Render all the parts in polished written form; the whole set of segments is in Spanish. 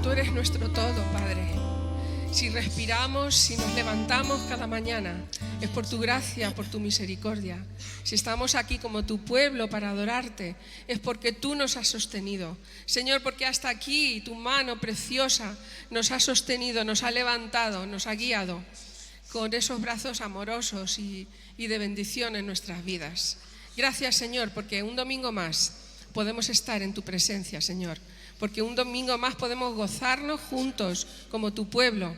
Tú eres nuestro todo, Padre. Si respiramos, si nos levantamos cada mañana, es por tu gracia, por tu misericordia. Si estamos aquí como tu pueblo para adorarte, es porque tú nos has sostenido. Señor, porque hasta aquí tu mano preciosa nos ha sostenido, nos ha levantado, nos ha guiado con esos brazos amorosos y de bendición en nuestras vidas. Gracias, Señor, porque un domingo más podemos estar en tu presencia, Señor. Porque un domingo más podemos gozarnos juntos como tu pueblo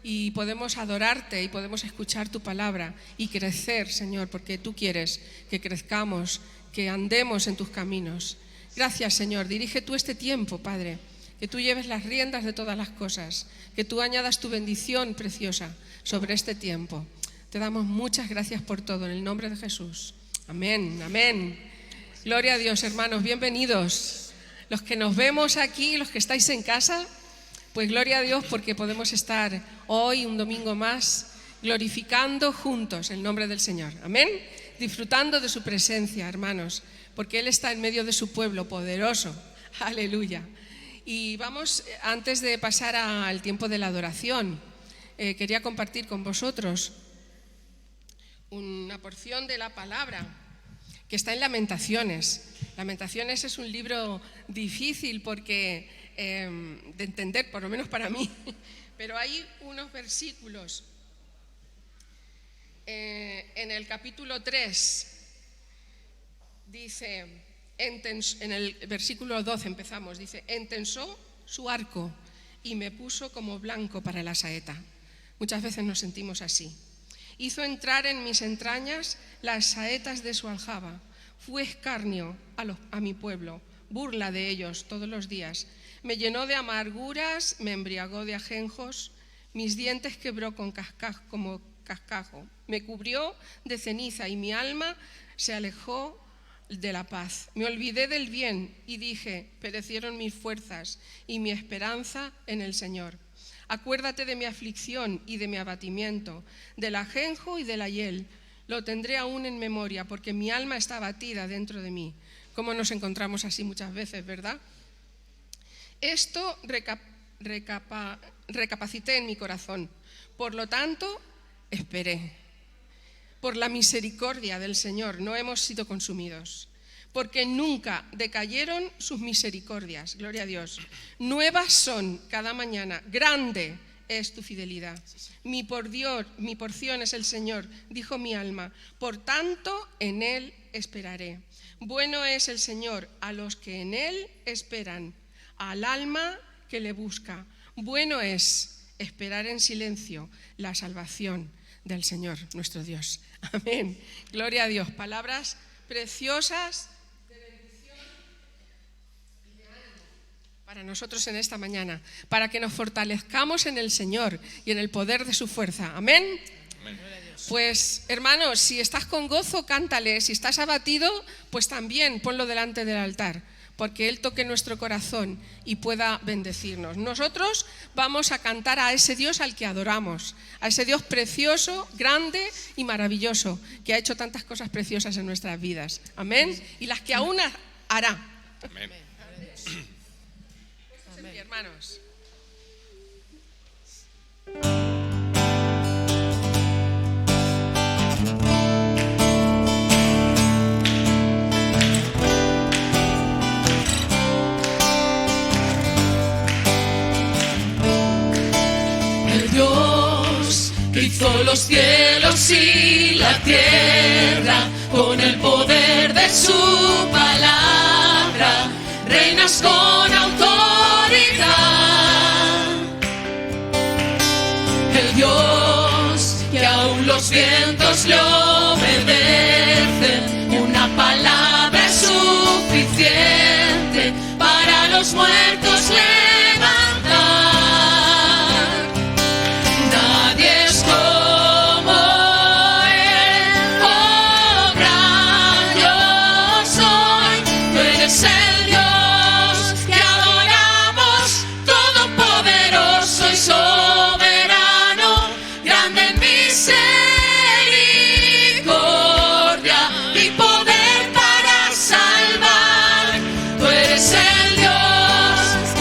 y podemos adorarte y podemos escuchar tu palabra y crecer, Señor, porque tú quieres que crezcamos, que andemos en tus caminos. Gracias, Señor. Dirige tú este tiempo, Padre, que tú lleves las riendas de todas las cosas, que tú añadas tu bendición preciosa sobre este tiempo. Te damos muchas gracias por todo, en el nombre de Jesús. Amén, amén. Gloria a Dios, hermanos, bienvenidos. Los que nos vemos aquí, los que estáis en casa, pues gloria a Dios porque podemos estar hoy, un domingo más, glorificando juntos el nombre del Señor. Amén. Disfrutando de su presencia, hermanos, porque Él está en medio de su pueblo poderoso. Aleluya. Y vamos, antes de pasar al tiempo de la adoración, quería compartir con vosotros una porción de la palabra que está en Lamentaciones. Lamentaciones es un libro difícil porque de entender, por lo menos para mí, pero hay unos versículos en el capítulo 3, dice, en el versículo 12 empezamos, dice, entensó su arco y me puso como blanco para la saeta. Muchas veces nos sentimos así. Hizo entrar en mis entrañas las saetas de su aljaba. Fue escarnio a mi pueblo, burla de ellos todos los días. Me llenó de amarguras, me embriagó de ajenjos, mis dientes quebró como cascajo. Me cubrió de ceniza y mi alma se alejó de la paz. Me olvidé del bien y dije, perecieron mis fuerzas y mi esperanza en el Señor. Acuérdate de mi aflicción y de mi abatimiento, del ajenjo y de la hiel. Lo tendré aún en memoria, porque mi alma está abatida dentro de mí. Como nos encontramos así muchas veces, ¿verdad? Esto recapacité en mi corazón. Por lo tanto, esperé. Por la misericordia del Señor no hemos sido consumidos, porque nunca decayeron sus misericordias. Gloria a Dios. Nuevas son cada mañana. Grande es tu fidelidad. Mi porción es el Señor, dijo mi alma. Por tanto, en Él esperaré. Bueno es el Señor a los que en Él esperan, al alma que le busca. Bueno es esperar en silencio la salvación del Señor, nuestro Dios. Amén. Gloria a Dios. Palabras preciosas para nosotros en esta mañana, para que nos fortalezcamos en el Señor y en el poder de su fuerza. Amén. Amén. Pues hermanos, si estás con gozo, cántale. Si estás abatido, pues también ponlo delante del altar, porque Él toque nuestro corazón y pueda bendecirnos. Nosotros vamos a cantar a ese Dios al que adoramos, a ese Dios precioso, grande y maravilloso, que ha hecho tantas cosas preciosas en nuestras vidas. Amén. Y las que aún hará. Amén. Hermanos. El Dios que hizo los cielos y la tierra con el poder de su palabra, reinas con autoridad. El Dios que aún los vientos le obedecen, una palabra es suficiente para los muertos levantar. Nadie es como Él, oh gran yo soy. Tú eres el Dios que adoramos, todopoderoso y soberano, grande en misericordia y poder para salvar. Tú eres el Dios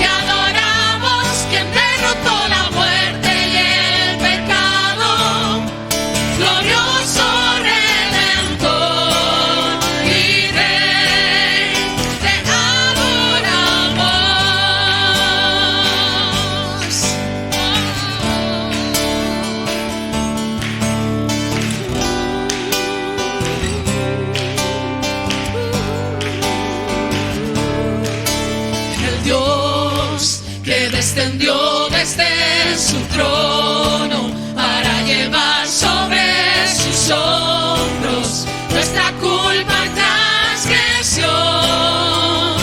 descendió desde su trono para llevar sobre sus hombros nuestra culpa y transgresión.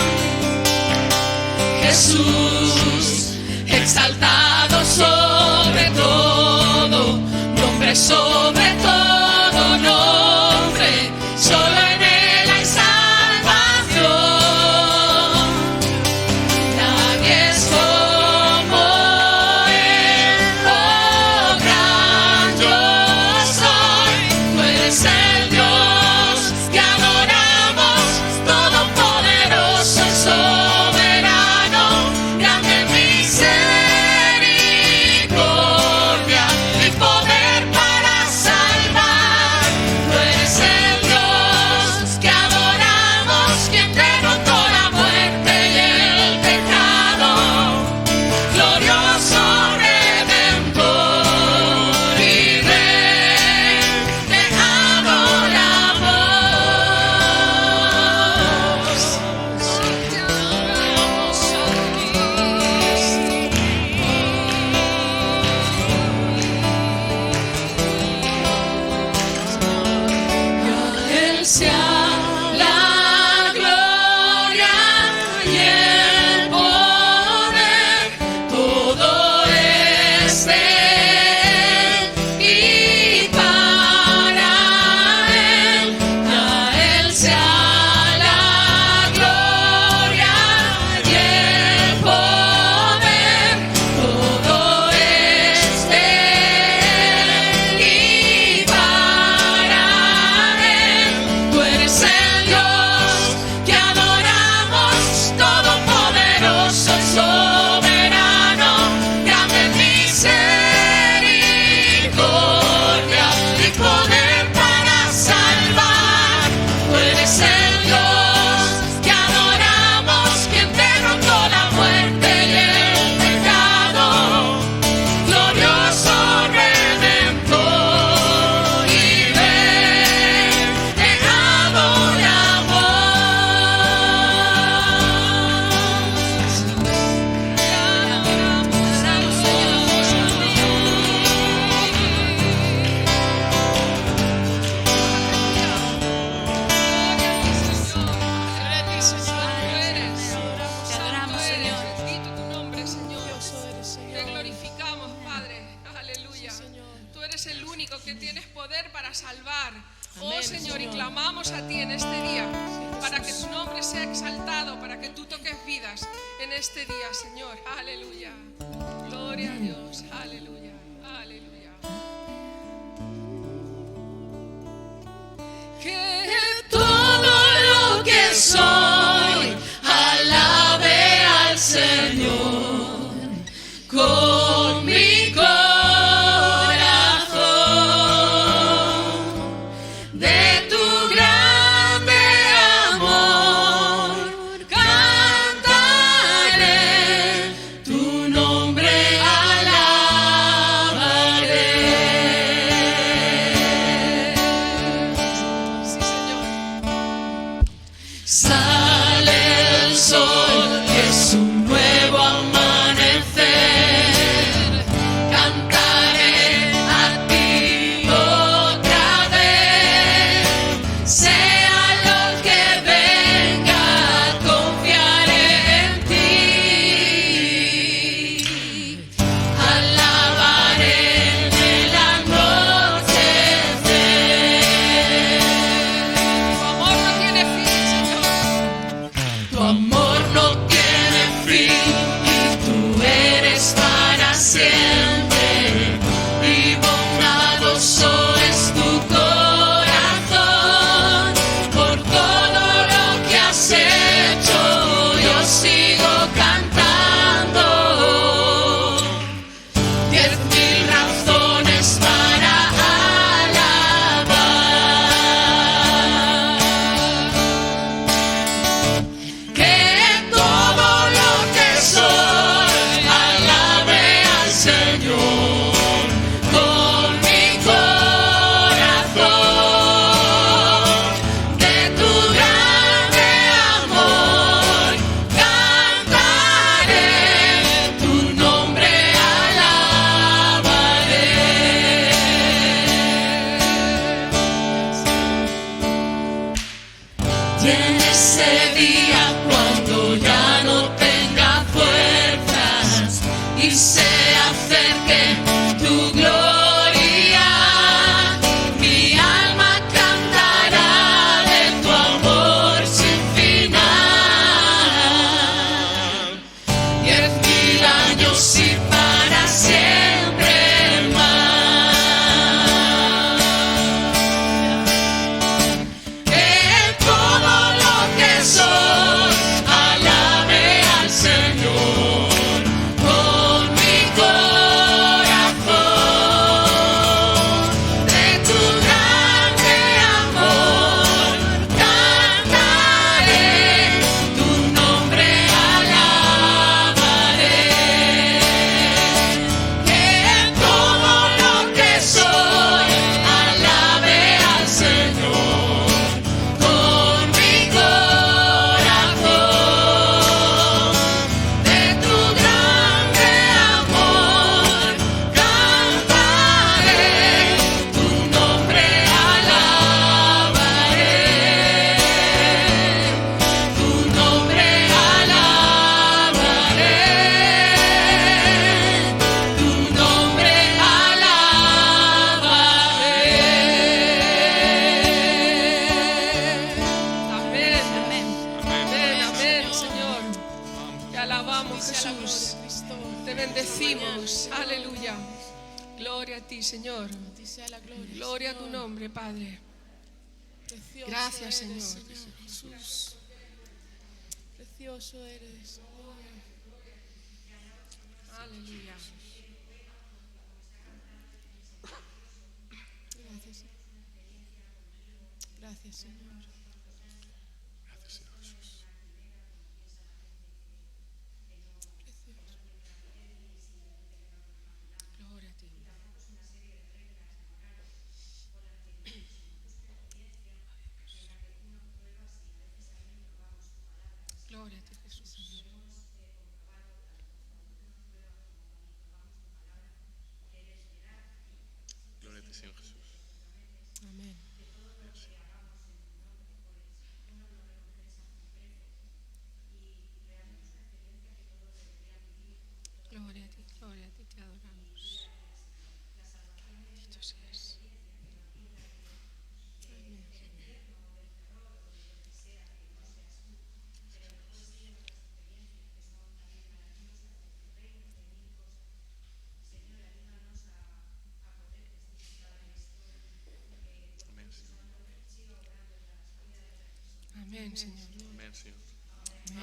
Jesús, exaltado sobre todo, nombre sobre todo nombre, solo en Él hay salvación. Nadie es como Él, oh gran yo soy. Tú eres el Dios que adoramos, todopoderoso y soberano, grande en misericordia y poder para salvar. Tú eres el Dios que adoramos, quien derrotó la muerte y el pecado, glorioso Redentor y Rey, te adoramos. Te adoramos a Él sea la gloria y el poder, todo es de Él y para Él. A Él sea la gloria y el poder, todo es de Él y para Él. Tú eres el Dios que adoramos, todopoderoso y soberano, grande en misericordia y poder para salvar. Tú eres el Dios que adoramos, quien derrotó la muerte y el pecado, glorioso Redentor y Rey, te adoramos, Señor. Bendito tu nombre, Señor. Te glorificamos, Padre. Aleluya. Tú eres el único que tienes poder para salvar. Oh Señor, y clamamos a ti en este día para que tu nombre sea exaltado, para que tú toques vidas en este día, Señor. Aleluya. Gloria a Dios. Aleluya. Aleluya. Que todo lo que soy alabe al Señor con mi corazón. De tu grande amor cantaré, tu nombre alabaré. sí, Señor. Sale el sol, es un nuevo amanecer. Cantaré a ti otra vez. Sea lo que venga, confiaré en ti. Alabaré en el anochecer. Tu amor no tiene fin, Señor. Tu amor no tiene fin y tú eres para siempre. Y bondadoso es tu corazón. Por todo lo que has hecho, yo sigo cantando. 10,000 razones para alabar. Que Te alabamos, Sea la Jesús. gloria, Cristo. Te bendecimos. Señor. Aleluya. Gloria a ti, Señor. A ti sea la gloria. Gloria a tu Señor. nombre, Padre. Precioso Gracias, eres, Señor. Jesús. Precioso eres, Señor. Aleluya. Gracias, Señor. Gracias, Señor. Gracias, Señor Jesús. Precioso. Gloria a ti. Gloria a ti, Jesús. Gloria a ti, Señor Jesús. Amén. Gloria a ti, te adoramos. Bendito seas. Amén, Señor. Amén, Señor. Amén, Señor.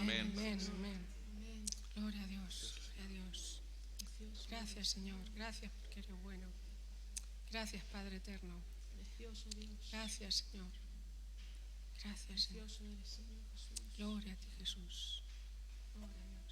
Amén, Amén. amén, amén. Gloria a Dios, gloria a Dios. Precioso, Gracias, Señor. Gracias porque eres bueno. Gracias, Padre eterno. precioso Dios. Gracias, Señor. Gracias, Señor. Precioso eres, Señor Jesús. Gloria a ti, Jesús. Gloria a Dios.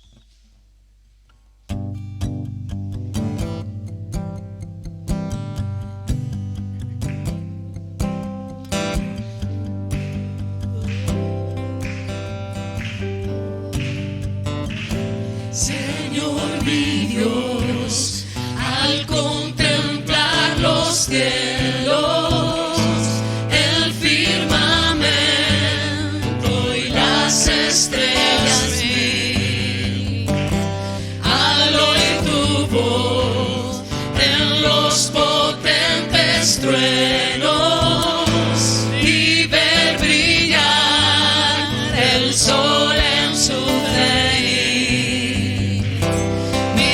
Señor mi Dios, al contemplar los cielos, el firmamento y las estrellas vi, al oír tu voz en los potentes truenos y ver brillar el sol en su cenit. Mi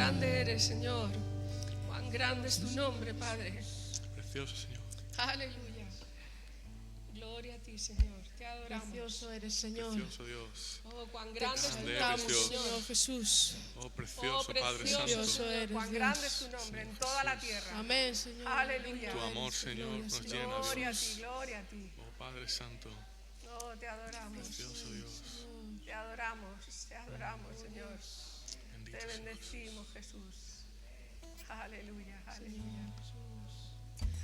grande eres, Señor. Cuán grande es tu nombre, Padre. Precioso, Señor. Aleluya. Gloria a ti, Señor. Te adoramos. Precioso eres, Señor. Precioso Dios. Oh, cuán grande es tu Grande nombre, eres, Dios. Señor Jesús. Oh, precioso, Oh, Padre precioso, Santo. Precioso eres, cuán Dios. grande es tu nombre en toda la tierra. Amén, Señor. Aleluya. Tu amor, Señor, nos llena, Gloria a Dios. ti, gloria a ti. Oh, Padre Santo. Oh, te adoramos. Precioso Dios. Te adoramos, Señor. Bendito Te Señor. bendecimos, Jesús. Aleluya, aleluya.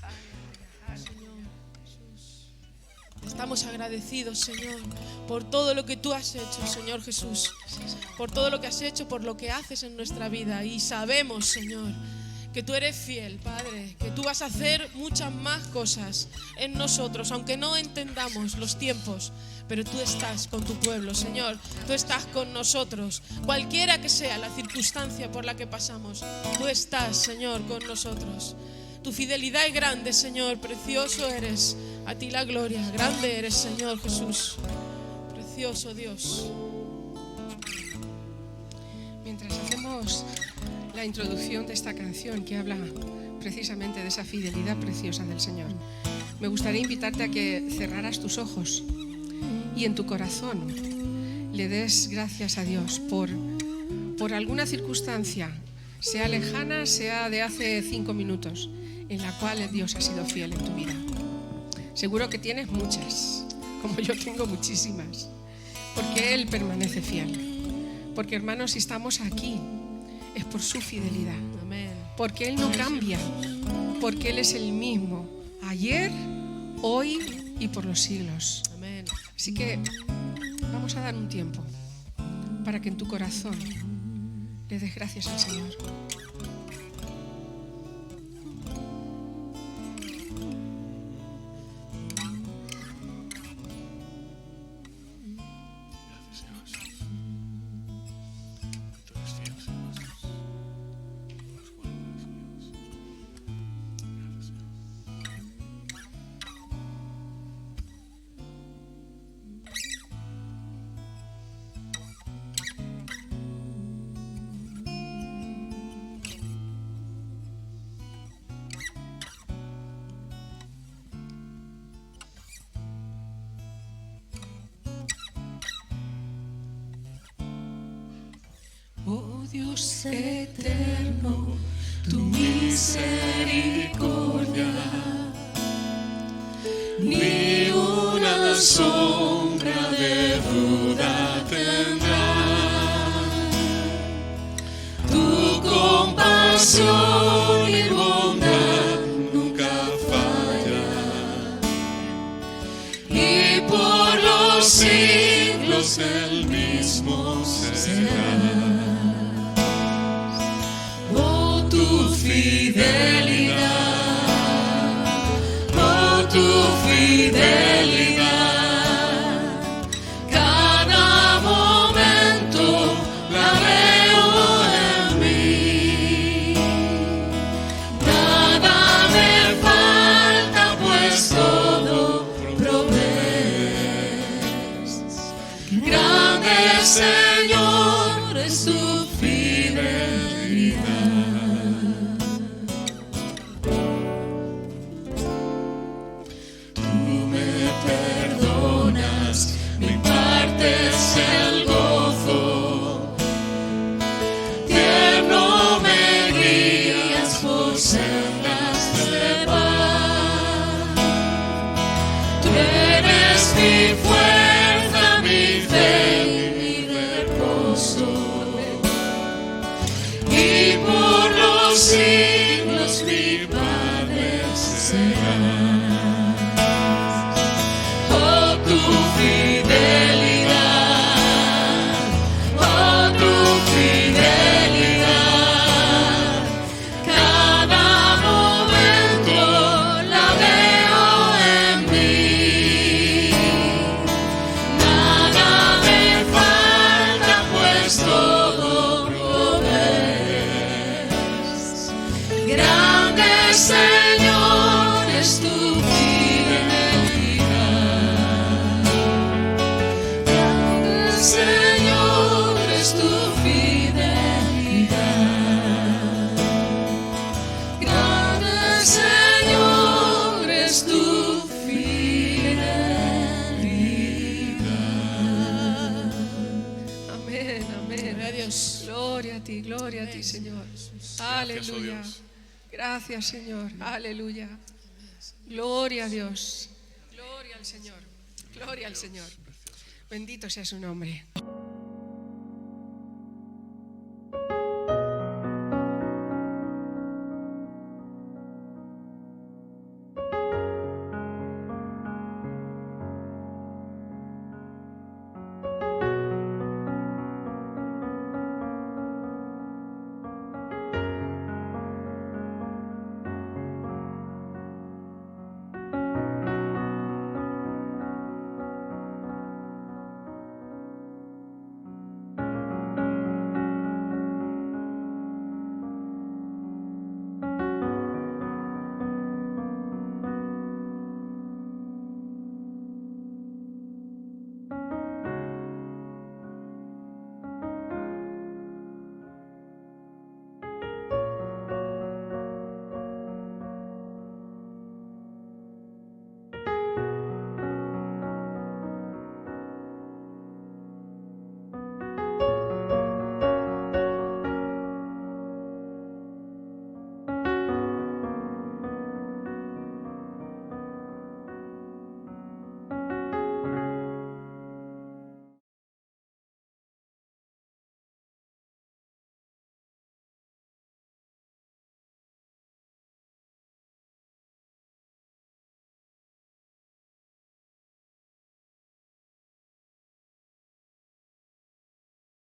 Aleluya, aleluya. Estamos agradecidos, Señor, por todo lo que tú has hecho, Señor Jesús. Por todo lo que has hecho, por lo que haces en nuestra vida. Y sabemos, Señor, que tú eres fiel, Padre, que tú vas a hacer muchas más cosas en nosotros, aunque no entendamos los tiempos, pero tú estás con tu pueblo, Señor, tú estás con nosotros, cualquiera que sea la circunstancia por la que pasamos, tú estás, Señor, con nosotros. Tu fidelidad es grande, Señor, precioso eres, a ti la gloria, grande eres, Señor Jesús, precioso Dios. Mientras hacemos la introducción de esta canción que habla precisamente de esa fidelidad preciosa del Señor, me gustaría invitarte a que cerraras tus ojos y en tu corazón le des gracias a Dios por alguna circunstancia, sea lejana, sea de hace 5 minutos, en la cual Dios ha sido fiel en tu vida. Seguro que tienes muchas, como yo tengo muchísimas, porque Él permanece fiel. Porque, hermanos, si estamos aquí es por su fidelidad. Amén. Porque Él no cambia, porque Él es el mismo, ayer, hoy y por los siglos. Amén. Así que vamos a dar un tiempo para que en tu corazón le des gracias al Señor. Gracias, Señor Jesús. Tú eres fiel, Señor Jesús. Nos guardas, Dios. Gracias, Señor. Oh Dios eterno, tu misericordia, ni una sombra de duda tendrá. Tu compasión y bondad nunca falla, y por los siglos el mismo será. Oh, tu fidelidad, oh, tu fidelidad, cada momento la veo en mí. Nada me falta, pues todo provees. Grande Señor es tu fidelidad. Tú me perdonas, mi parte es el gozo. Tierno me guías por sendas de paz. Tú eres mi fuerza, mi fe, mi reposo. Y por los siglos mi Padre serás. Oh, tu fidelidad, oh, tu fidelidad, cada momento la veo en mí. Nada me falta, pues todo provees. Grande Jesús. Gloria a ti, Señor. Aleluya. Dios. Gracias, Señor. Aleluya. Gloria a Dios. Gloria al Señor. Gloria al Señor. Bendito sea su nombre.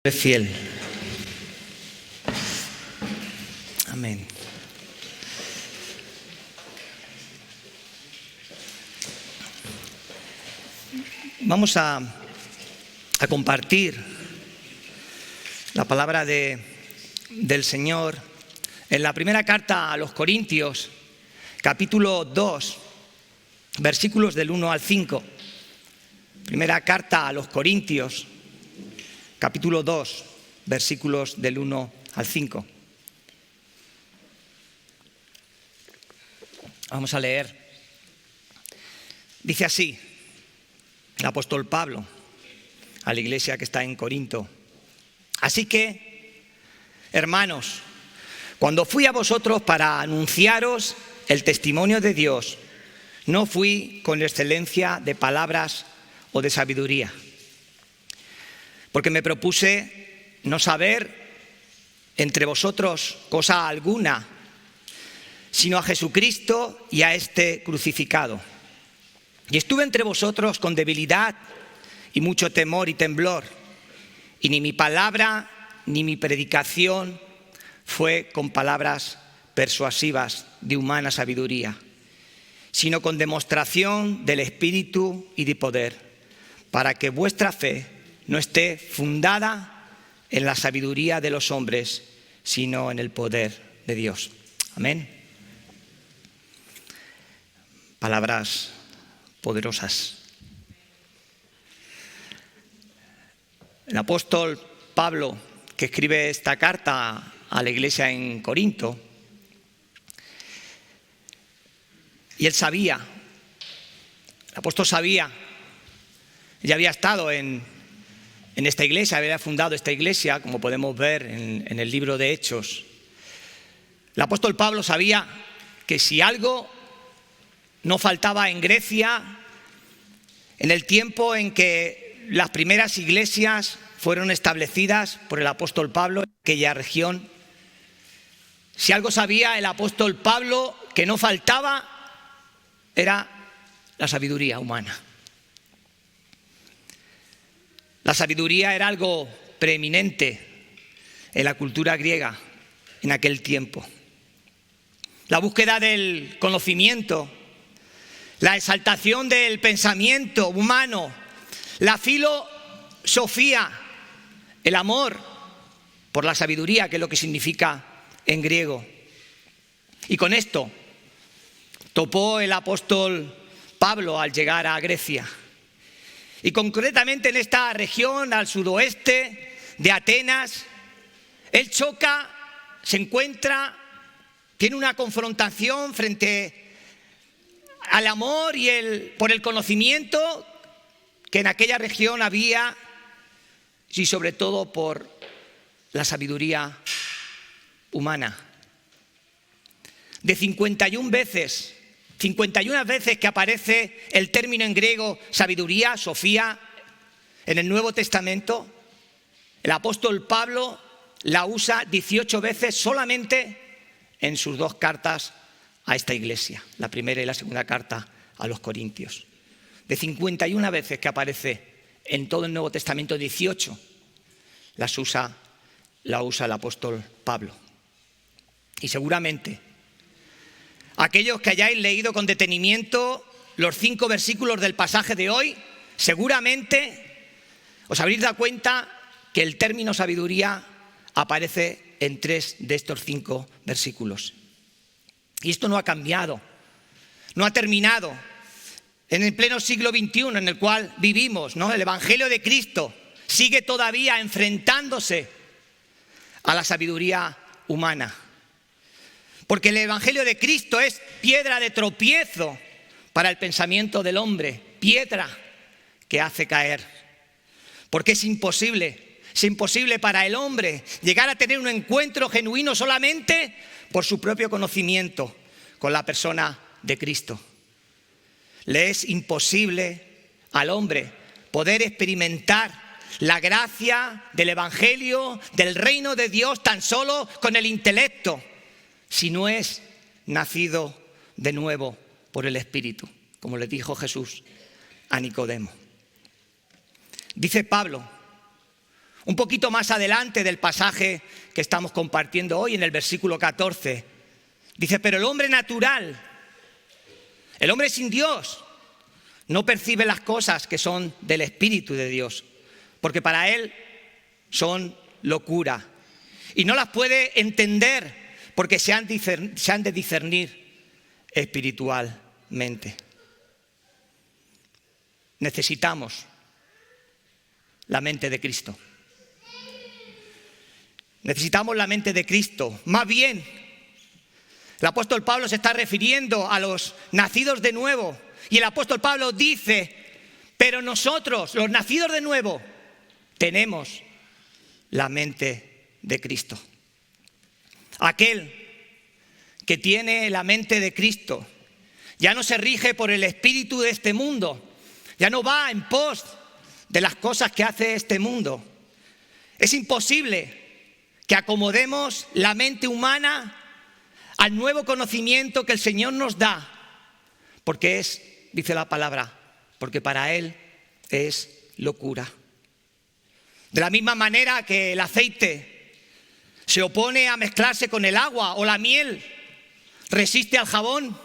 Es fiel. Amén. Vamos a compartir la palabra del Señor en la primera carta a los Corintios, capítulo 2, versículos del 1 al 5. Primera carta a los Corintios, capítulo 2, versículos del 1 al 5. Vamos a leer. Dice así el apóstol Pablo a la iglesia que está en Corinto: así que, hermanos, cuando fui a vosotros para anunciaros el testimonio de Dios, no fui con excelencia de palabras o de sabiduría, porque me propuse no saber entre vosotros cosa alguna, sino a Jesucristo y a este crucificado. Y estuve entre vosotros con debilidad y mucho temor y temblor, y ni mi palabra ni mi predicación fue con palabras persuasivas de humana sabiduría, sino con demostración del Espíritu y de poder, para que vuestra fe no esté fundada en la sabiduría de los hombres, sino en el poder de Dios. Amén. Palabras poderosas. El apóstol Pablo, que escribe esta carta a la iglesia en Corinto, y él sabía, el apóstol sabía, ya había estado en esta iglesia, había fundado esta iglesia, como podemos ver en el libro de Hechos. El apóstol Pablo sabía que si algo no faltaba en Grecia, en el tiempo en que las primeras iglesias fueron establecidas por el apóstol Pablo en aquella región, si algo sabía el apóstol Pablo que no faltaba, era la sabiduría humana. La sabiduría era algo preeminente en la cultura griega en aquel tiempo. La búsqueda del conocimiento, la exaltación del pensamiento humano, la filosofía, el amor por la sabiduría, que es lo que significa en griego. Y con esto topó el apóstol Pablo al llegar a Grecia. Y concretamente en esta región al sudoeste de Atenas, él choca, se encuentra, tiene una confrontación frente al amor y por el conocimiento que en aquella región había, y sobre todo por la sabiduría humana. De 51 veces que aparece el término en griego sabiduría, Sofía, en el Nuevo Testamento, el apóstol Pablo la usa 18 veces solamente en sus 2 cartas a esta iglesia, la primera y la segunda carta a los Corintios. De 51 veces que aparece en todo el Nuevo Testamento, 18 la usa el apóstol Pablo. Y seguramente aquellos que hayáis leído con detenimiento los 5 versículos del pasaje de hoy, seguramente os habréis dado cuenta que el término sabiduría aparece en 3 de estos 5 versículos. Y esto no ha cambiado, no ha terminado. En el pleno siglo XXI en el cual vivimos, ¿no? El Evangelio de Cristo sigue todavía enfrentándose a la sabiduría humana. Porque el Evangelio de Cristo es piedra de tropiezo para el pensamiento del hombre, piedra que hace caer. Porque es imposible para el hombre llegar a tener un encuentro genuino solamente por su propio conocimiento con la persona de Cristo. Le es imposible al hombre poder experimentar la gracia del Evangelio, del reino de Dios, tan solo con el intelecto, si no es nacido de nuevo por el Espíritu, como le dijo Jesús a Nicodemo. Dice Pablo, un poquito más adelante del pasaje que estamos compartiendo hoy, en el versículo 14, dice, pero el hombre natural, el hombre sin Dios, no percibe las cosas que son del Espíritu de Dios, porque para él son locura, y no las puede entender, porque se han de discernir espiritualmente. Necesitamos la mente de Cristo. Necesitamos la mente de Cristo. Más bien, el apóstol Pablo se está refiriendo a los nacidos de nuevo. Y el apóstol Pablo dice, pero nosotros, los nacidos de nuevo, tenemos la mente de Cristo. Aquel que tiene la mente de Cristo ya no se rige por el espíritu de este mundo, ya no va en pos de las cosas que hace este mundo. Es imposible que acomodemos la mente humana al nuevo conocimiento que el Señor nos da, porque es, dice la palabra, porque para Él es locura. De la misma manera que el aceite se opone a mezclarse con el agua o la miel resiste al jabón,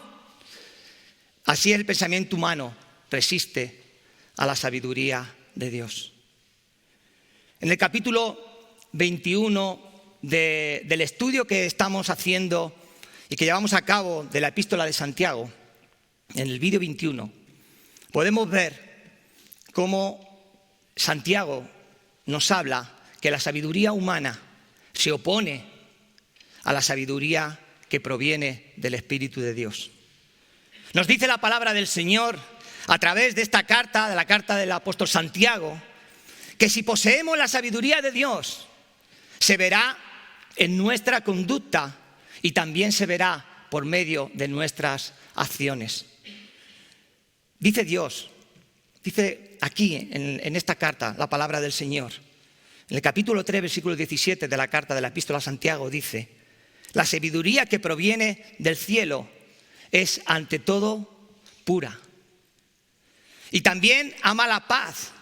así el pensamiento humano resiste a la sabiduría de Dios. En el capítulo 21 del estudio que estamos haciendo y que llevamos a cabo de la epístola de Santiago, en el vídeo 21, podemos ver cómo Santiago nos habla que la sabiduría humana se opone a la sabiduría que proviene del Espíritu de Dios. Nos dice la palabra del Señor a través de esta carta, de la carta del apóstol Santiago, que si poseemos la sabiduría de Dios, se verá en nuestra conducta y también se verá por medio de nuestras acciones. Dice Dios, dice aquí en esta carta la palabra del Señor, en el capítulo 3, versículo 17 de la carta de la epístola a Santiago dice, la sabiduría que proviene del cielo es ante todo pura. Y también ama la paz,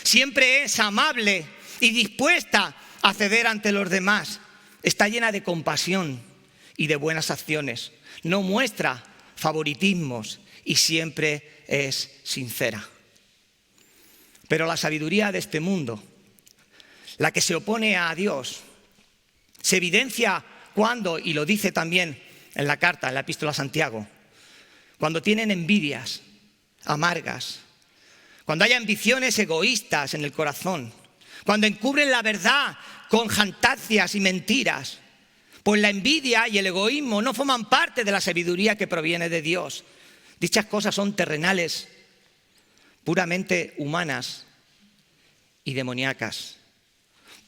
siempre es amable y dispuesta a ceder ante los demás. Está llena de compasión y de buenas acciones. No muestra favoritismos y siempre es sincera. Pero la sabiduría de este mundo, la que se opone a Dios, se evidencia cuando, y lo dice también en la carta, en la epístola a Santiago, cuando tienen envidias amargas, cuando hay ambiciones egoístas en el corazón, cuando encubren la verdad con jactancias y mentiras, pues la envidia y el egoísmo no forman parte de la sabiduría que proviene de Dios. Dichas cosas son terrenales, puramente humanas y demoníacas.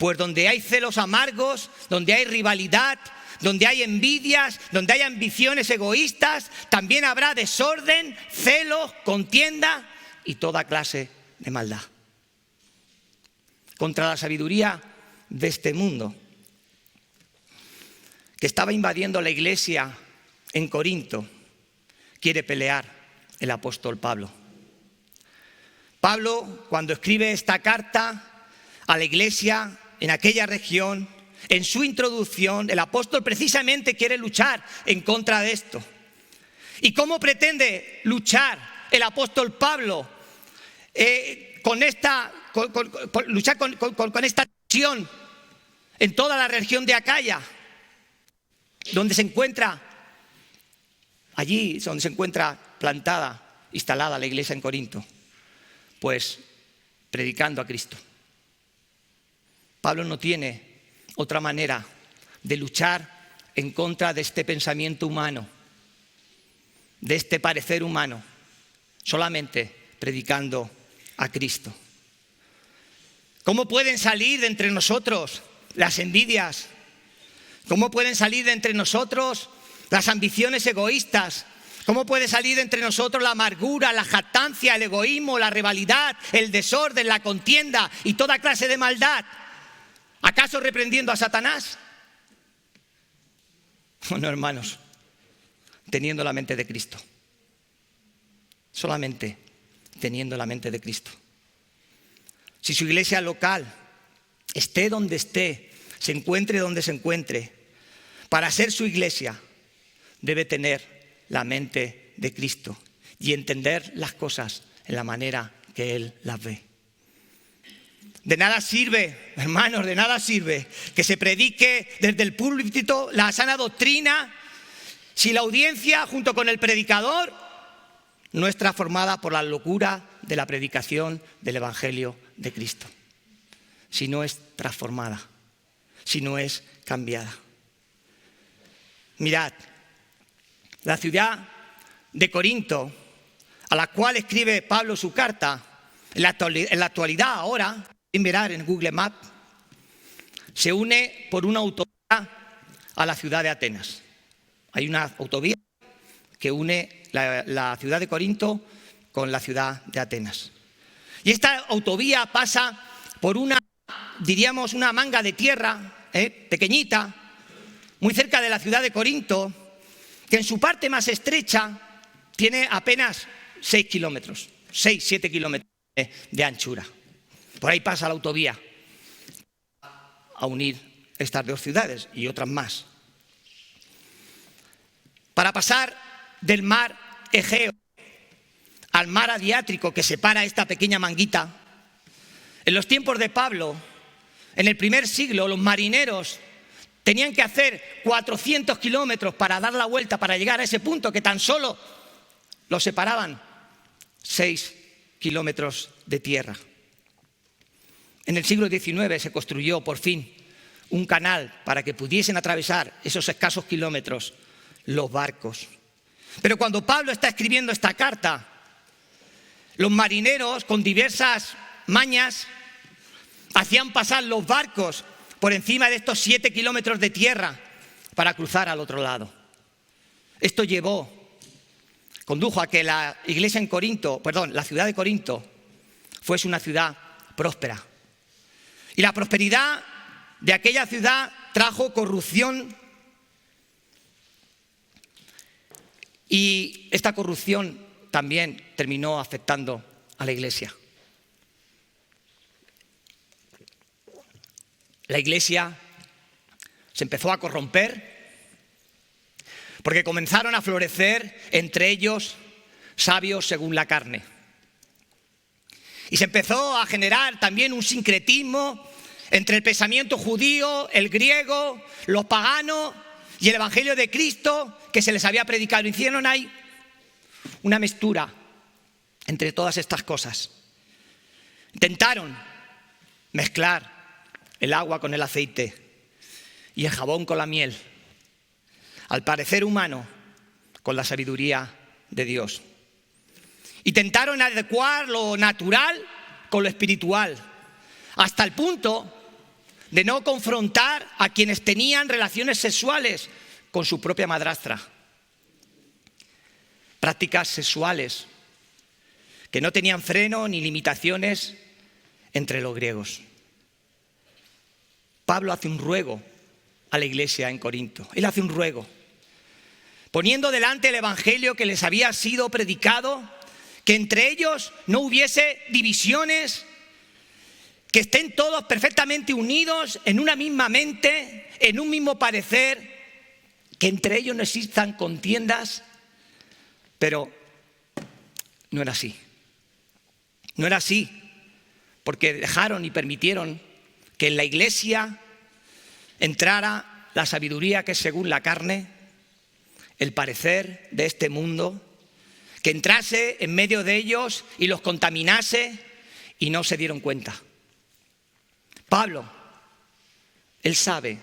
Pues donde hay celos amargos, donde hay rivalidad, donde hay envidias, donde hay ambiciones egoístas, también habrá desorden, celos, contienda y toda clase de maldad. Contra la sabiduría de este mundo, que estaba invadiendo la iglesia en Corinto, quiere pelear el apóstol Pablo. Pablo, cuando escribe esta carta a la iglesia en aquella región, en su introducción, el apóstol precisamente quiere luchar en contra de esto. ¿Y cómo pretende luchar el apóstol Pablo con esta tensión en toda la región de Acaya, donde se encuentra, allí es donde se encuentra plantada, instalada la iglesia en Corinto? Pues predicando a Cristo. Pablo no tiene otra manera de luchar en contra de este pensamiento humano, de este parecer humano, solamente predicando a Cristo. ¿Cómo pueden salir de entre nosotros las envidias? ¿Cómo pueden salir de entre nosotros las ambiciones egoístas? ¿Cómo puede salir de entre nosotros la amargura, la jactancia, el egoísmo, la rivalidad, el desorden, la contienda y toda clase de maldad? ¿Acaso reprendiendo a Satanás? No, hermanos, teniendo la mente de Cristo. Solamente teniendo la mente de Cristo. Si su iglesia local, esté donde esté, se encuentre donde se encuentre, para ser su iglesia, debe tener la mente de Cristo y entender las cosas en la manera que Él las ve. De nada sirve, hermanos, de nada sirve que se predique desde el púlpito la sana doctrina si la audiencia, junto con el predicador, no es transformada por la locura de la predicación del Evangelio de Cristo. Si no es transformada, si no es cambiada. Mirad, la ciudad de Corinto, a la cual escribe Pablo su carta, en la actualidad ahora, pueden mirar en Google Maps, se une por una autovía a la ciudad de Atenas. Hay una autovía que une la ciudad de Corinto con la ciudad de Atenas. Y esta autovía pasa por una manga de tierra pequeñita, muy cerca de la ciudad de Corinto, que en su parte más estrecha tiene apenas 6 kilómetros, 6-7 kilómetros de anchura. Por ahí pasa la autovía a unir estas dos ciudades y otras más. Para pasar del mar Egeo al mar Adriático que separa esta pequeña manguita, en los tiempos de Pablo, en el primer siglo, los marineros tenían que hacer 400 kilómetros para dar la vuelta, para llegar a ese punto que tan solo los separaban 6 kilómetros de tierra. En el siglo XIX se construyó por fin un canal para que pudiesen atravesar esos escasos kilómetros los barcos. Pero cuando Pablo está escribiendo esta carta, los marineros con diversas mañas hacían pasar los barcos por encima de estos 7 kilómetros de tierra para cruzar al otro lado. Esto condujo a que la ciudad de Corinto fuese una ciudad próspera. Y la prosperidad de aquella ciudad trajo corrupción, y esta corrupción también terminó afectando a la iglesia. La iglesia se empezó a corromper porque comenzaron a florecer entre ellos sabios según la carne. Y se empezó a generar también un sincretismo entre el pensamiento judío, el griego, los paganos y el Evangelio de Cristo que se les había predicado. Hicieron ahí una mezcla entre todas estas cosas. Intentaron mezclar el agua con el aceite y el jabón con la miel, al parecer humano con la sabiduría de Dios. Intentaron adecuar lo natural con lo espiritual, hasta el punto de no confrontar a quienes tenían relaciones sexuales con su propia madrastra. Prácticas sexuales que no tenían freno ni limitaciones entre los griegos. Pablo hace un ruego a la iglesia en Corinto. Él hace un ruego, poniendo delante el evangelio que les había sido predicado, que entre ellos no hubiese divisiones, que estén todos perfectamente unidos en una misma mente, en un mismo parecer, que entre ellos no existan contiendas, pero no era así. No era así, porque dejaron y permitieron que en la iglesia entrara la sabiduría que es según la carne, el parecer de este mundo, que entrase en medio de ellos y los contaminase y no se dieron cuenta. Pablo sabe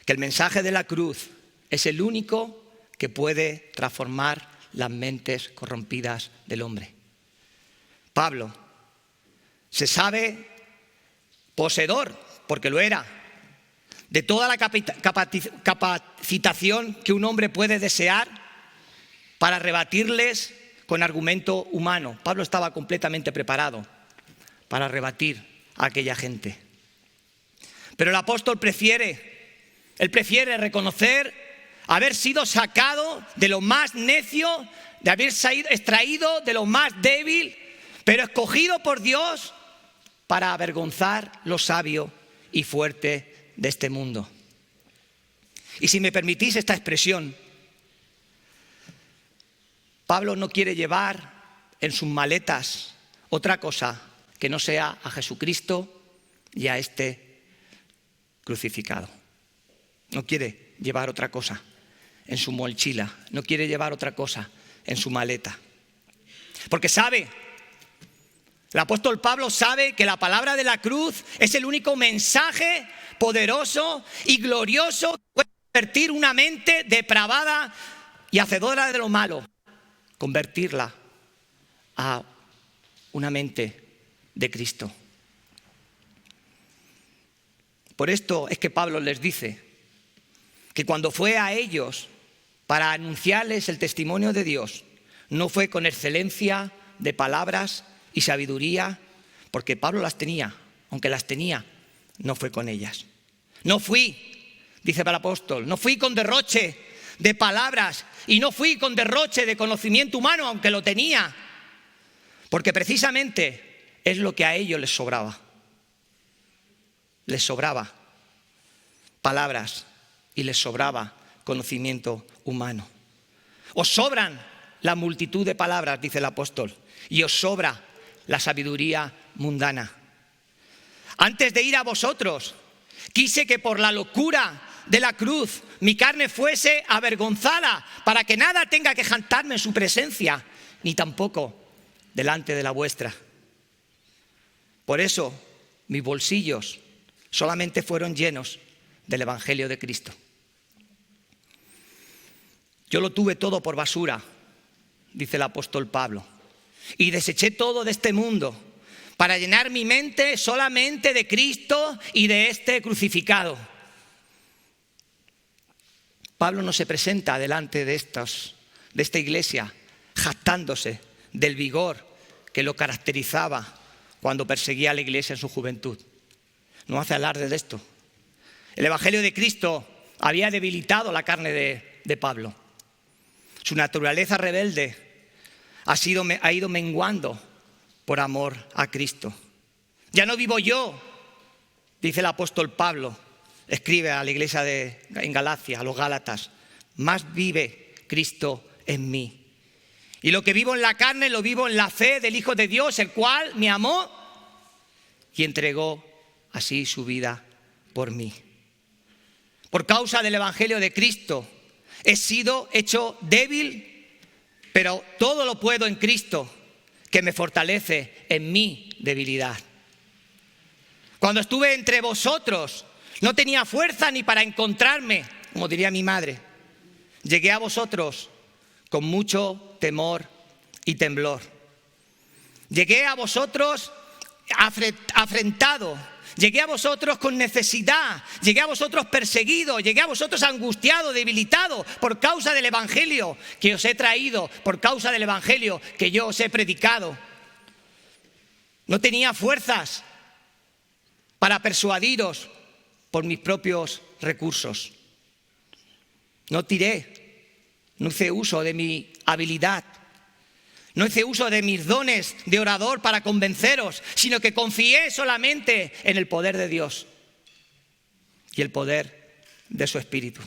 que el mensaje de la cruz es el único que puede transformar las mentes corrompidas del hombre. Pablo se sabe poseedor, porque lo era, de toda la capacitación que un hombre puede desear para rebatirles con argumento humano. Pablo estaba completamente preparado para rebatir a aquella gente. Pero el apóstol prefiere reconocer haber sido sacado de lo más necio, de haber sido extraído de lo más débil, pero escogido por Dios para avergonzar lo sabio y fuerte de este mundo. Y si me permitís esta expresión, Pablo no quiere llevar en sus maletas otra cosa que no sea a Jesucristo y a este crucificado. No quiere llevar otra cosa en su mochila, no quiere llevar otra cosa en su maleta. Porque el apóstol Pablo sabe que la palabra de la cruz es el único mensaje poderoso y glorioso que puede convertir una mente depravada y hacedora de lo malo, convertirla a una mente de Cristo. Por esto es que Pablo les dice que cuando fue a ellos para anunciarles el testimonio de Dios, no fue con excelencia de palabras y sabiduría, porque Pablo las tenía, aunque las tenía, no fue con ellas. No fui, dice el apóstol, no fui con derroche de palabras y no fui con derroche de conocimiento humano, aunque lo tenía, porque precisamente es lo que a ellos les sobraba. Les sobraba palabras y les sobraba conocimiento humano. Os sobran la multitud de palabras, dice el apóstol, y os sobra la sabiduría mundana. Antes de ir a vosotros, quise que por la locura de la cruz mi carne fuese avergonzada, para que nada tenga que jactarme en su presencia, ni tampoco delante de la vuestra. Por eso mis bolsillos solamente fueron llenos del Evangelio de Cristo. Yo lo tuve todo por basura, dice el apóstol Pablo, y deseché todo de este mundo para llenar mi mente solamente de Cristo y de este crucificado. Pablo no se presenta delante de esta iglesia jactándose del vigor que lo caracterizaba cuando perseguía a la iglesia en su juventud. No hace alarde de esto. El Evangelio de Cristo había debilitado la carne de Pablo. Su naturaleza rebelde ha ido menguando por amor a Cristo. Ya no vivo yo, dice el apóstol Pablo, escribe a la iglesia en Galacia, a los Gálatas, más vive Cristo en mí. Y lo que vivo en la carne lo vivo en la fe del Hijo de Dios, el cual me amó y entregó así su vida por mí. Por causa del Evangelio de Cristo he sido hecho débil, pero todo lo puedo en Cristo, que me fortalece en mi debilidad. Cuando estuve entre vosotros, no tenía fuerza ni para encontrarme, como diría mi madre. Llegué a vosotros con mucho temor y temblor. Llegué a vosotros afrentado, llegué a vosotros con necesidad, llegué a vosotros perseguido, llegué a vosotros angustiado, debilitado por causa del evangelio que os he traído, por causa del evangelio que yo os he predicado. No tenía fuerzas para persuadiros por mis propios recursos. No hice uso de mi habilidad. No hice uso de mis dones de orador para convenceros, sino que confié solamente en el poder de Dios y el poder de su Espíritu.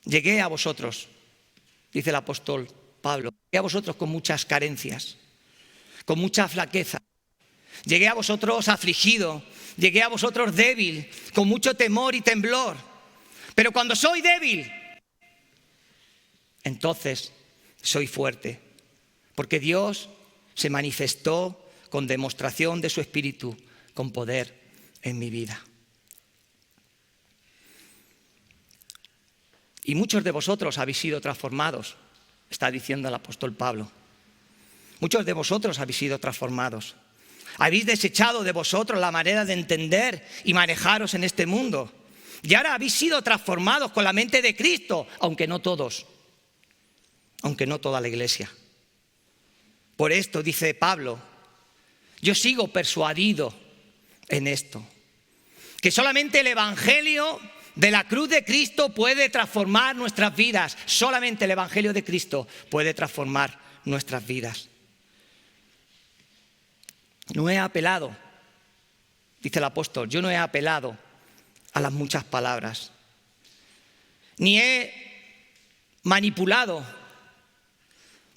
Llegué a vosotros, dice el apóstol Pablo, llegué a vosotros con muchas carencias, con mucha flaqueza. Llegué a vosotros afligido, llegué a vosotros débil, con mucho temor y temblor. Pero cuando soy débil, entonces soy fuerte, porque Dios se manifestó con demostración de su Espíritu, con poder en mi vida. Y muchos de vosotros habéis sido transformados, está diciendo el apóstol Pablo. Muchos de vosotros habéis sido transformados. Habéis desechado de vosotros la manera de entender y manejaros en este mundo. Y ahora habéis sido transformados con la mente de Cristo, aunque no todos. Aunque no toda la iglesia. Por esto, dice Pablo, yo sigo persuadido en esto, que solamente el evangelio de la cruz de Cristo puede transformar nuestras vidas. Solamente el evangelio de Cristo puede transformar nuestras vidas. No he apelado, dice el apóstol, yo no he apelado a las muchas palabras, ni he manipulado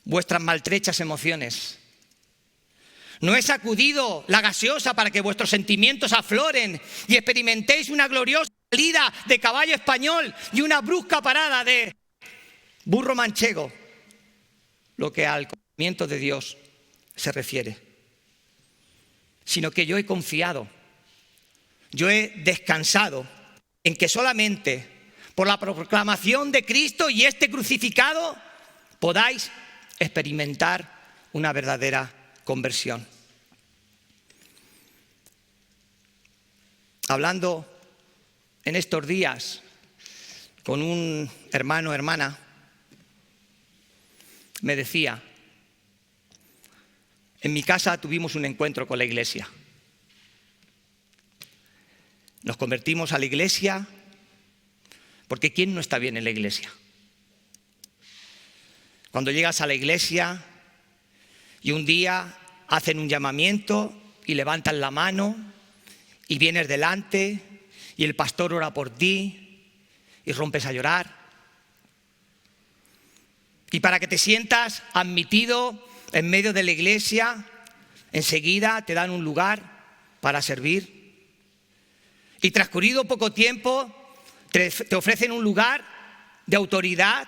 vuestras maltrechas emociones. No he sacudido la gaseosa para que vuestros sentimientos afloren y experimentéis una gloriosa salida de caballo español y una brusca parada de burro manchego, lo que al conocimiento de Dios se refiere. Sino que yo he confiado, yo he descansado en que solamente por la proclamación de Cristo y este crucificado podáis experimentar una verdadera conversión. Hablando en estos días con un hermano o hermana, me decía, en mi casa tuvimos un encuentro con la iglesia. Nos convertimos a la iglesia porque ¿quién no está bien en la iglesia? Cuando llegas a la iglesia y un día hacen un llamamiento y levantan la mano y vienes delante y el pastor ora por ti y rompes a llorar. Y para que te sientas admitido en medio de la iglesia, enseguida te dan un lugar para servir. Y transcurrido poco tiempo, te ofrecen un lugar de autoridad,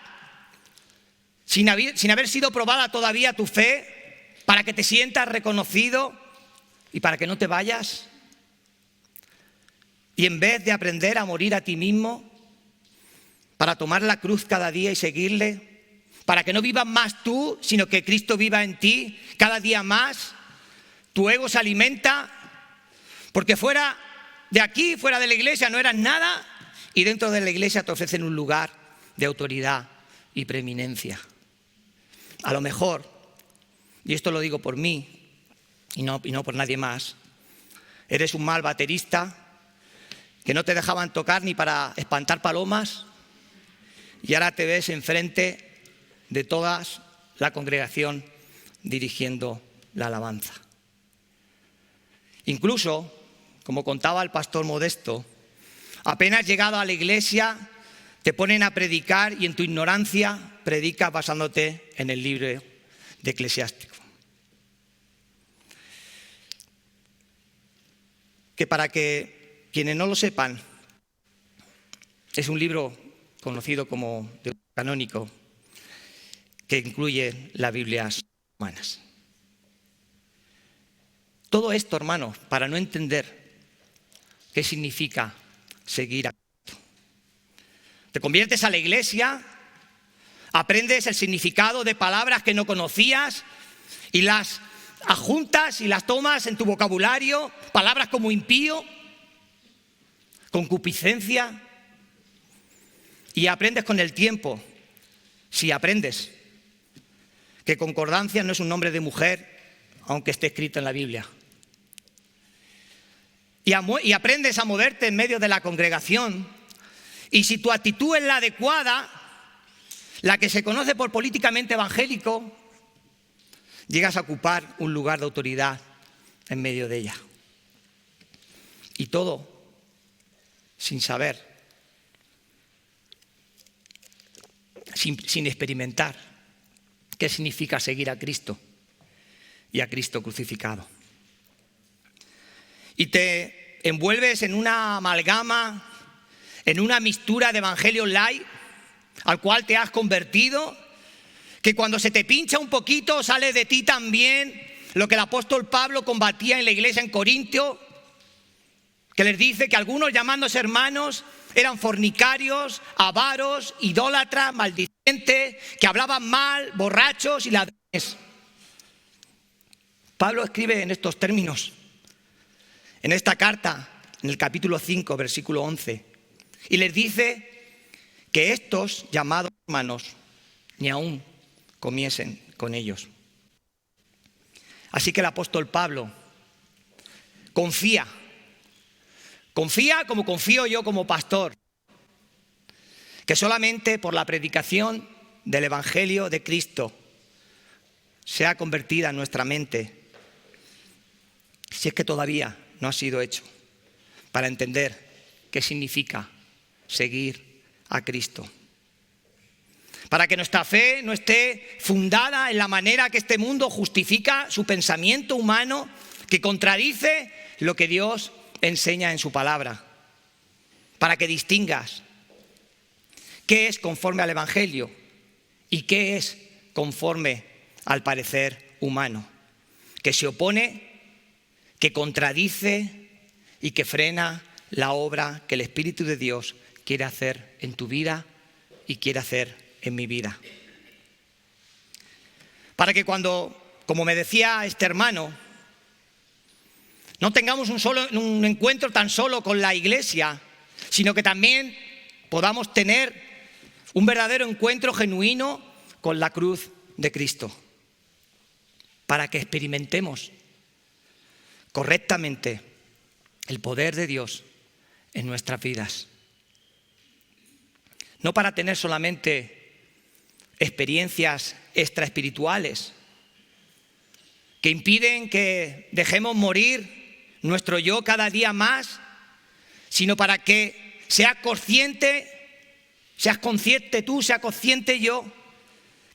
sin haber sido probada todavía tu fe, para que te sientas reconocido y para que no te vayas. Y en vez de aprender a morir a ti mismo, para tomar la cruz cada día y seguirle, para que no vivas más tú, sino que Cristo viva en ti cada día más, tu ego se alimenta, porque fuera de aquí, fuera de la iglesia, no eras nada, y dentro de la iglesia te ofrecen un lugar de autoridad y preeminencia. A lo mejor, y esto lo digo por mí y no por nadie más, eres un mal baterista que no te dejaban tocar ni para espantar palomas y ahora te ves enfrente de toda la congregación dirigiendo la alabanza. Incluso, como contaba el pastor Modesto, apenas llegado a la iglesia te ponen a predicar y en tu ignorancia predicas basándote en el libro de Eclesiástico. Que para que quienes no lo sepan, es un libro conocido como canónico que incluye las Biblias humanas. Todo esto, hermanos, para no entender qué significa seguir a Cristo. Te conviertes a la iglesia, aprendes el significado de palabras que no conocías y las adjuntas y las tomas en tu vocabulario, palabras como impío, concupiscencia, y aprendes con el tiempo, si aprendes, que concordancia no es un nombre de mujer, aunque esté escrito en la Biblia. Y aprendes a moverte en medio de la congregación, y si tu actitud es la adecuada, la que se conoce por políticamente evangélico, llegas a ocupar un lugar de autoridad en medio de ella. Y todo sin saber, sin experimentar qué significa seguir a Cristo y a Cristo crucificado. Y te envuelves en una amalgama, en una mixtura de evangelio light al cual te has convertido, que cuando se te pincha un poquito sale de ti también lo que el apóstol Pablo combatía en la iglesia en Corintio, que les dice que algunos llamándose hermanos eran fornicarios, avaros, idólatras, maldicientes, que hablaban mal, borrachos y ladrones. Pablo escribe en estos términos, en esta carta, en el capítulo 5, versículo 11, y les dice que estos llamados hermanos ni aún comiesen con ellos. Así que el apóstol Pablo confía como confío yo como pastor, que solamente por la predicación del Evangelio de Cristo sea convertida en nuestra mente, si es que todavía no ha sido hecho, para entender qué significa seguir a Cristo. Para que nuestra fe no esté fundada en la manera que este mundo justifica su pensamiento humano, que contradice lo que Dios enseña en su palabra. Para que distingas qué es conforme al Evangelio y qué es conforme al parecer humano, que se opone, que contradice y que frena la obra que el Espíritu de Dios quiere hacer en tu vida y quiere hacer en mi vida. Para que cuando, como me decía este hermano, no tengamos un encuentro tan solo con la iglesia, sino que también podamos tener un verdadero encuentro genuino con la cruz de Cristo. Para que experimentemos correctamente el poder de Dios en nuestras vidas. No para tener solamente experiencias extraespirituales que impiden que dejemos morir nuestro yo cada día más, sino para que seas consciente tú, sea consciente yo,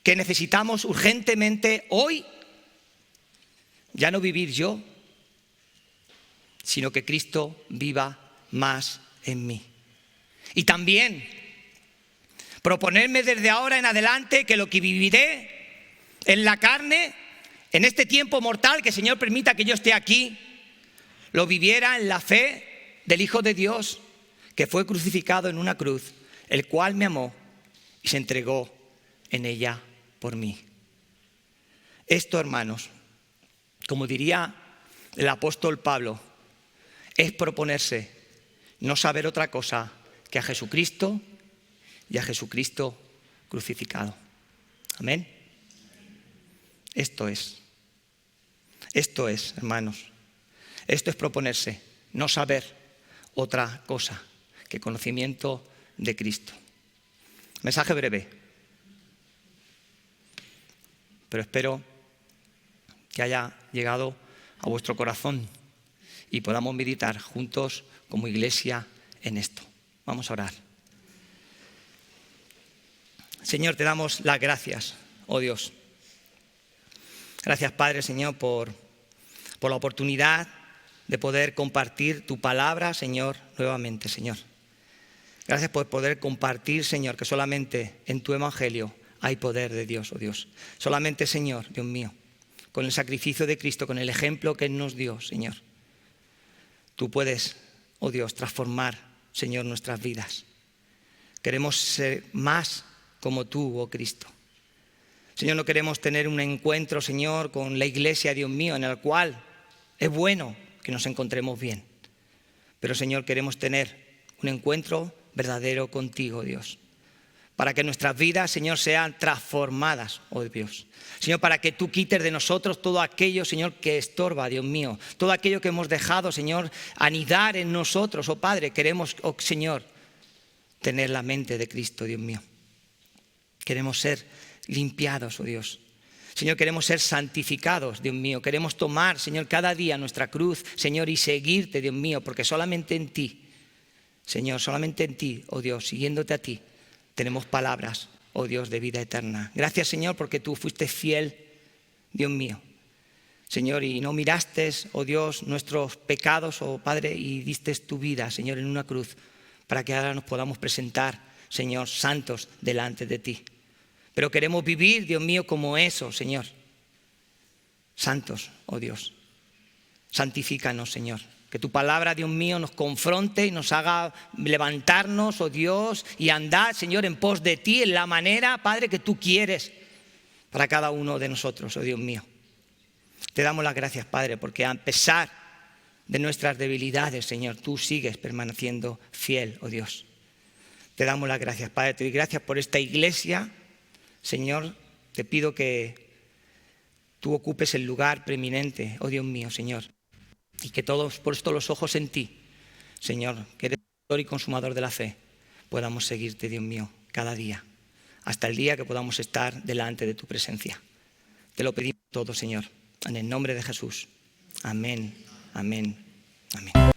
que necesitamos urgentemente hoy ya no vivir yo, sino que Cristo viva más en mí. Y también proponerme desde ahora en adelante que lo que viviré en la carne, en este tiempo mortal, que el Señor permita que yo esté aquí, lo viviera en la fe del Hijo de Dios, que fue crucificado en una cruz, el cual me amó y se entregó en ella por mí. Esto, hermanos, como diría el apóstol Pablo, es proponerse no saber otra cosa que a Jesucristo y a Jesucristo crucificado. Amén. Esto es, hermanos, esto es proponerse no saber otra cosa que conocimiento de Cristo. Mensaje breve, pero espero que haya llegado a vuestro corazón y podamos meditar juntos como iglesia en esto. Vamos a orar. Señor, te damos las gracias, oh Dios. Gracias, Padre, Señor, por la oportunidad de poder compartir tu palabra, Señor, nuevamente, Señor. Gracias por poder compartir, Señor, que solamente en tu evangelio hay poder de Dios, oh Dios. Solamente, Señor, Dios mío, con el sacrificio de Cristo, con el ejemplo que Él nos dio, Señor, tú puedes, oh Dios, transformar, Señor, nuestras vidas. Queremos ser más como tú, oh Cristo. Señor, no queremos tener un encuentro, Señor, con la iglesia, Dios mío, en el cual es bueno que nos encontremos bien. Pero, Señor, queremos tener un encuentro verdadero contigo, Dios. Para que nuestras vidas, Señor, sean transformadas, oh Dios. Señor, para que tú quites de nosotros todo aquello, Señor, que estorba, Dios mío. Todo aquello que hemos dejado, Señor, anidar en nosotros, oh Padre. Queremos, oh Señor, tener la mente de Cristo, Dios mío. Queremos ser limpiados, oh Dios. Señor, queremos ser santificados, Dios mío. Queremos tomar, Señor, cada día nuestra cruz, Señor, y seguirte, Dios mío, porque solamente en ti, Señor, solamente en ti, oh Dios, siguiéndote a ti, tenemos palabras, oh Dios, de vida eterna. Gracias, Señor, porque tú fuiste fiel, Dios mío. Señor, y no miraste, oh Dios, nuestros pecados, oh Padre, y diste tu vida, Señor, en una cruz, para que ahora nos podamos presentar, Señor, santos delante de ti. Pero queremos vivir, Dios mío, como eso, Señor. Santos, oh Dios. Santifícanos, Señor. Que tu palabra, Dios mío, nos confronte y nos haga levantarnos, oh Dios, y andar, Señor, en pos de ti, en la manera, Padre, que tú quieres para cada uno de nosotros, oh Dios mío. Te damos las gracias, Padre, porque a pesar de nuestras debilidades, Señor, tú sigues permaneciendo fiel, oh Dios. Te damos las gracias, Padre. Te doy gracias por esta iglesia. Señor, te pido que tú ocupes el lugar preeminente, oh Dios mío, Señor. Y que todos, puestos los ojos en ti, Señor, que eres el autor y consumador de la fe, podamos seguirte, Dios mío, cada día, hasta el día que podamos estar delante de tu presencia. Te lo pedimos todo, Señor, en el nombre de Jesús. Amén, amén, amén.